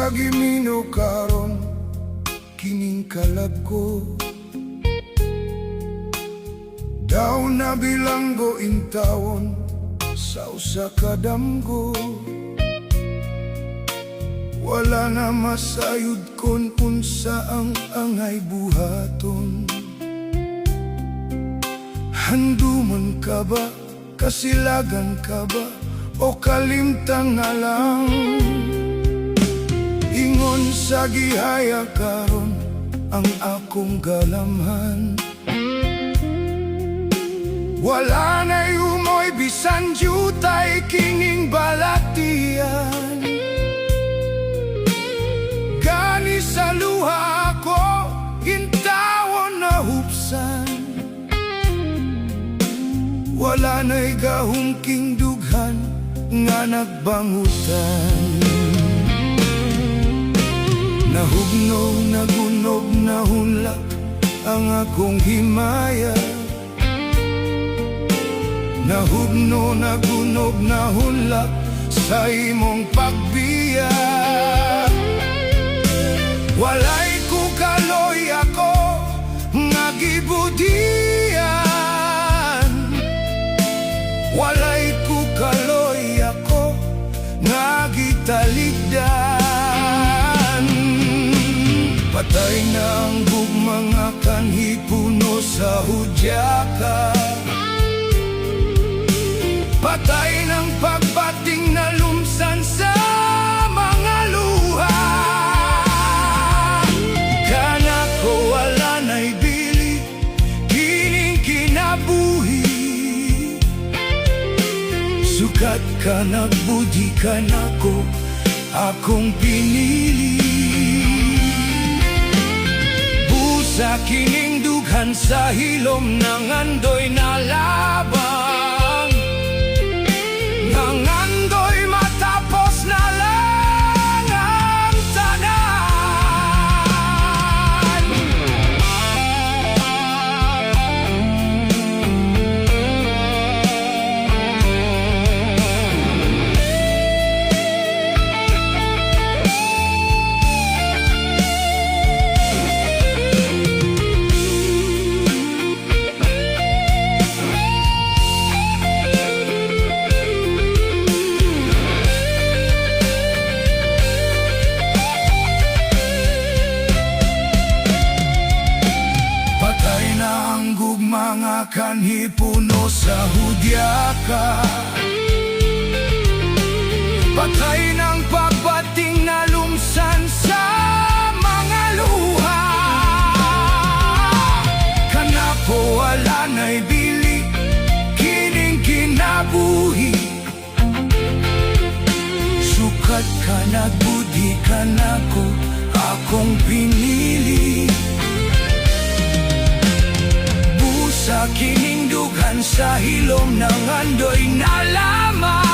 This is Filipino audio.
sa gimino karon kining kalab ko. Daw na bilanggo intawon sa usa ka damgo. Wala na masayod kon unsa ang angay buhaton. Handuman ka ba, kasilagan ka ba, o kalimtan na lang? Ingon sa gihaya karon ang akong galamhan. Wala na'y umoy bisan jutay kining balatian. Gani sa luha ako intawon na hupsan. Wala na'y gahumking dughan nga nagbangutan. Nahugnog, nagunog, nahunlak ang akong himaya. Nahugno, nagunog, nahunlak sa imong pagbiya. Walay ko kaloy ako nga gibudian. Walay ko kaloy ako nga gitaligdan. Patay na ang gugmang kanhipuno sa hudyaka. Patay ng pagbating na lumsan sa mga luha. Kana ko wala na'y bili kining kinabuhi. Sukat ka nagbudi ka nako akong pinili. Busa kining dughan sa hilom ng andoy na labang. Nangandoy matapos na lang ang tanan. Mga kanhipuno sa hudyaka. Patay ng pagbating na lumsan sa mga luha. Kana po wala na'y bili kining kinabuhi. Sukat ka nagbudi ka nako akong pinili. Sa kining dughan sa hilom ng andoy na lamang.